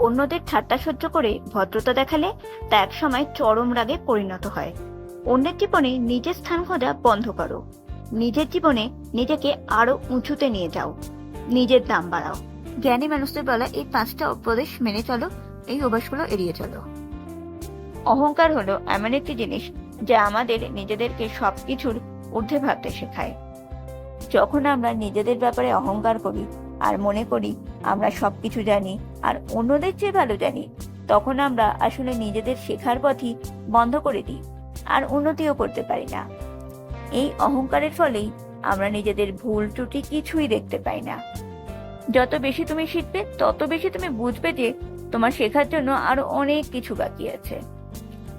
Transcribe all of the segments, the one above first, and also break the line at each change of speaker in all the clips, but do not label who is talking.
অন্যদের ঠাট্টা সহ্য করে ভদ্রতা দেখালে তা একসময় চরম রাগে পরিণত হয়। অন্যের জীবনে নিজের স্থান খোঁজা বন্ধ করো। নিজের জীবনে নিজেকে আরো উঁচুতে নিয়ে যাও, নিজের দাম বাড়াও। জ্ঞানী মানুষদের বলা এই 5টা উপদেশ মেনে চলো, এই অভ্যাসগুলো এড়িয়ে চলো। অহংকার হলো এমন একটি জিনিস যা আমাদের নিজেদেরকে সবকিছুর ঊর্ধ্বে ভাবতে শেখায়। যখন আমরা নিজেদের ব্যাপারে অহংকার করি আর মনে করি আমরা সবকিছু জানি আর অন্যদের চেয়ে ভালো জানি, তখন আমরা আসলে নিজেদের শেখার পথই বন্ধ করে দিই আর উন্নতিও করতে পারি না। এই অহংকারের ফলেই আমরা নিজেদের ভুল ত্রুটি কিছুই দেখতে পাই না। যত বেশি তুমি শিখবে তত বেশি তুমি বুঝবে যে তোমার শেখার জন্য আরো অনেক কিছু বাকি আছে।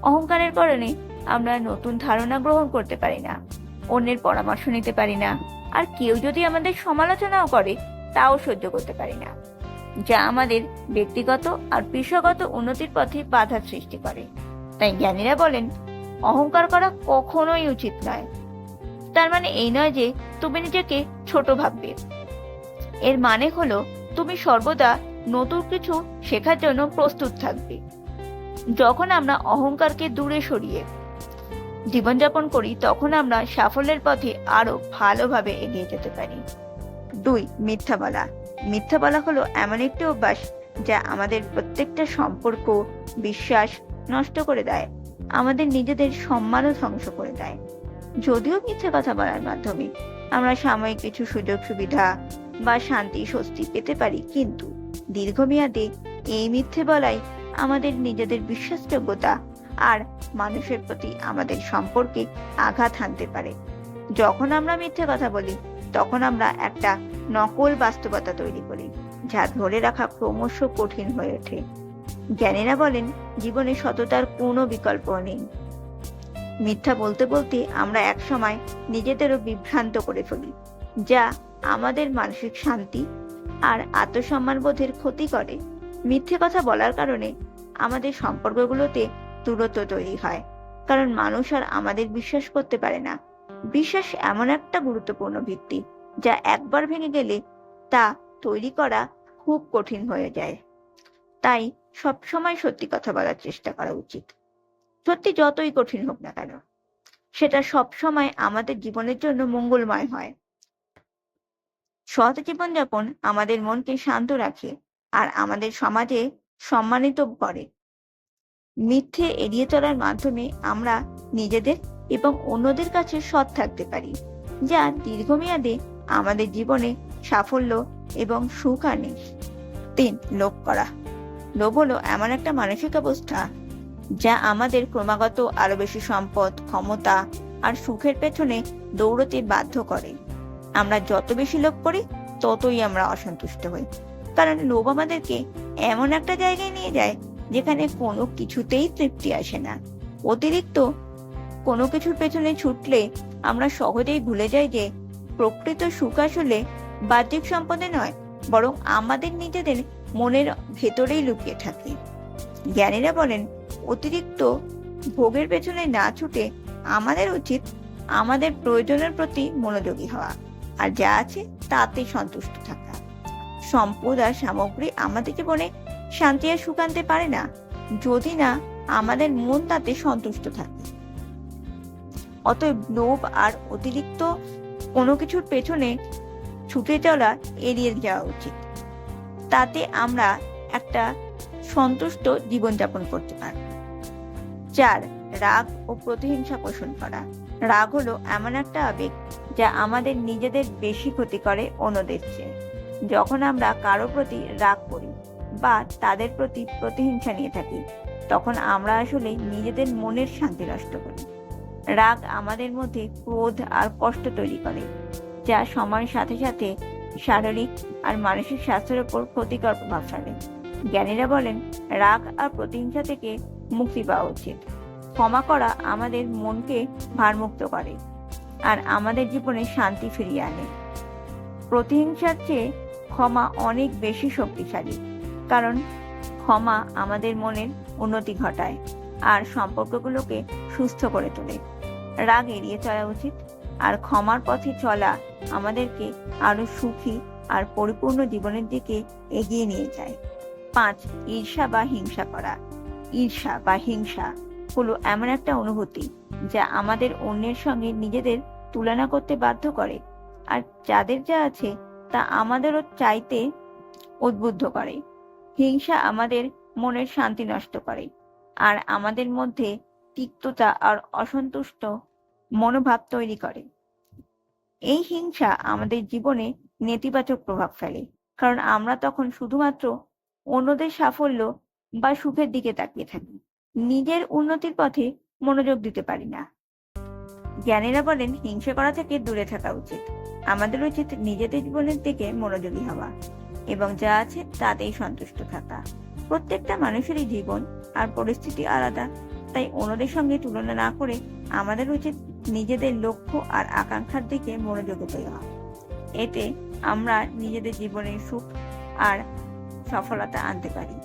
অহংকারের কারণে আমরা নতুন ধারণা গ্রহণ করতে পারি না, অন্যের পরামর্শ নিতে পারি না, আর কেউ যদি আমাদের সমালোচনাও করে তাও সহ্য করতে পারি না, যা আমাদের ব্যক্তিগত আর পেশাগত উন্নতির পথে বাধা সৃষ্টি করে। তাই জ্ঞানীরা বলেন, অহংকার করা কখনোই উচিত নয়। তার মানে এই নয় যে তুমি নিজেকে ছোট ভাববে। এর মানে হলো তুমি সর্বদা নতুন কিছু শেখার জন্য প্রস্তুত থাকবে। যখন আমরা অহংকারকে দূরে সরিয়ে জীবনযাপন করি, তখন আমরা সাফল্যের পথে আরো ভালোভাবে এগিয়ে যেতে পারি। 2. মিথ্যা বলা। মিথ্যা বলা হলো এমন একটি অভ্যাস যা আমাদের প্রত্যেকটা সম্পর্ক, বিশ্বাস নষ্ট করে দেয়, আমাদের নিজেদের সম্মানও ধ্বংস করে দেয়। যদিও মিথ্যা কথা বলার মাধ্যমে আমরা সাময়িক কিছু সুযোগ সুবিধা বা শান্তি স্বস্তি পেতে পারি, কিন্তু দীর্ঘমেয়াদে এই মিথ্যে বলাই আমাদের নিজেদের বিশ্বাসযোগ্যতা আর মানুষের প্রতি আমাদের সম্পর্কে আঘাত হানতে পারে। যখন আমরা মিথ্যে কথা বলি, তখন আমরা একটা নকল বাস্তবতা তৈরি করি, যা ধরে রাখা ক্রমশ কঠিন হয়ে ওঠে। জ্ঞানীরা বলেন, জীবনে সততার কোনো বিকল্প নেই। মিথ্যা বলতে বলতে আমরা একসময় নিজেদেরও বিভ্রান্ত করে ফেলি, যা আমাদের মানসিক শান্তি আর আত্মসম্মান বোধের ক্ষতি করে। মিথ্যে কথা বলার কারণে আমাদের সম্পর্কগুলোতে দূরত্ব তৈরি হয়, কারণ মানুষ আর আমাদের বিশ্বাস করতে পারে না। বিশ্বাস এমন একটা গুরুত্বপূর্ণ ভিত্তি যা একবার ভেঙে গেলে তা তৈরি করা খুব কঠিন হয়ে যায়। তাই সবসময় সত্যি কথা বলার চেষ্টা করা উচিত। সত্যি যতই কঠিন হোক না কেন, সেটা সবসময় আমাদের জীবনের জন্য মঙ্গলময় হয়। সৎ জীবনযাপন আমাদের মনকে শান্ত রাখে আর আমাদের সমাজে সম্মানিত করে। মিথ্যে এড়িয়ে চলার মাধ্যমে আমরা নিজেদের এবং অন্যদের কাছে সৎ থাকতে পারি, যা দীর্ঘমেয়াদে আমাদের জীবনে সাফল্য এবং সুখ আনে। 3. লোভ করা। লোভ হলো এমন একটা মানসিক অবস্থা যা আমাদের ক্রমাগত আরো বেশি সম্পদ, ক্ষমতা আর সুখের পেছনে দৌড়তে বাধ্য করে। আমরা যত বেশি লোভ করি ততই আমরা অসন্তুষ্ট হই, কারণ লোভ আমাদেরকে এমন একটা জায়গায় নিয়ে যায় যেখানে কোনো কিছুতেই তৃপ্তি আসে না। অতিরিক্ত কোনো কিছুর পেছনে ছুটলে আমরা সহজেই ভুলে যাই যে প্রকৃত সুখ আসলে বাহ্যিক সম্পদে নয়, বরং আমাদের নিজেদের মনের ভেতরেই লুকিয়ে থাকে। জ্ঞানীরা বলেন, অতিরিক্ত ভোগের পেছনে না ছুটে আমাদের উচিত আমাদের প্রয়োজনের প্রতি মনোযোগী হওয়া আর যা আছে তাতে সন্তুষ্ট থাকা। সম্পদ আর সামগ্রী আমাদের জীবনে শান্তি আর সুখ আনতে পারে না যদি না আমাদের মন তাতে সন্তুষ্ট থাকে। অতএব লোভ আর অতিরিক্ত কোনো কিছুর পেছনে ছুটে চলা এড়িয়ে যাওয়া উচিত। তাতে আমরা একটা সন্তুষ্ট জীবনযাপন করতে পারব। 4. রাগ ও প্রতিহিংসা পোষণ করা। রাগ হলো এমন একটা আবেগ যা আমাদের নিজেদের বেশি ক্ষতি করে অন্যদের চেয়ে। যখন আমরা কারো প্রতি রাগ করি বা তাদের প্রতি প্রতিহিংসা নিয়ে থাকি, তখন আমরা আসলে নিজেদের মনের শান্তি নষ্ট করি। রাগ আমাদের মধ্যে ক্রোধ আর কষ্ট তৈরি করে, যা সময়ের সাথে সাথে শারীরিক আর মানসিক স্বাস্থ্যের উপর ক্ষতিকর প্রভাব ফেলে। জ্ঞানীরা বলেন, রাগ আর প্রতিহিংসা থেকে মুক্তি পাওয়া উচিত। ক্ষমা করা আমাদের মনকে ভারমুক্ত করে আর আমাদের জীবনে শান্তি ফিরিয়ে আনে। প্রতিহিংসার চেয়ে ক্ষমা অনেক বেশি শক্তিশালী, কারণ ক্ষমা আমাদের মনের উন্নতি ঘটায় আর সম্পর্কগুলোকে সুস্থ করে তোলে। রাগ এড়িয়ে চলা উচিত, আর ক্ষমার পথে চলা আমাদেরকে আরো সুখী আর পরিপূর্ণ জীবনের দিকে এগিয়ে নিয়ে যায়। 5. ঈর্ষা বা হিংসা করা। ঈর্ষা বা হিংসা হলো এমন একটা অনুভূতি যা আমাদের অন্যের সঙ্গে নিজেদের তুলনা করতে বাধ্য করে, আর যাদের যা আছে তা আমাদেরও চাইতে উদ্বুদ্ধ করে। হিংসা আমাদের মনের শান্তি নষ্ট করে আর আমাদের মধ্যে তিক্ততা আর অসন্তুষ্ট মনোভাব তৈরি করে। এই হিংসা আমাদের জীবনে নেতিবাচক প্রভাব ফেলে, কারণ আমরা তখন শুধুমাত্র অন্যদের সাফল্য বা সুখের দিকে তাকিয়ে থাকি, নিজের উন্নতির পথে মনোযোগ দিতে পারি না। জ্ঞানীরা বলেন হিংসা করা থেকে দূরে থাকা উচিত। আমাদের উচিত নিজেদের জীবনের দিকে মনোযোগী হওয়া এবং যা আছে তাতেই সন্তুষ্ট থাকা। প্রত্যেকটা মানুষেরই জীবন আর পরিস্থিতি আলাদা, তাই অন্যদের সঙ্গে তুলনা না করে আমাদের উচিত নিজেদের লক্ষ্য আর আকাঙ্ক্ষার দিকে মনোযোগ দেওয়া। এতে আমরা নিজেদের জীবনে সুখ আর সফলতা আনতে পারি।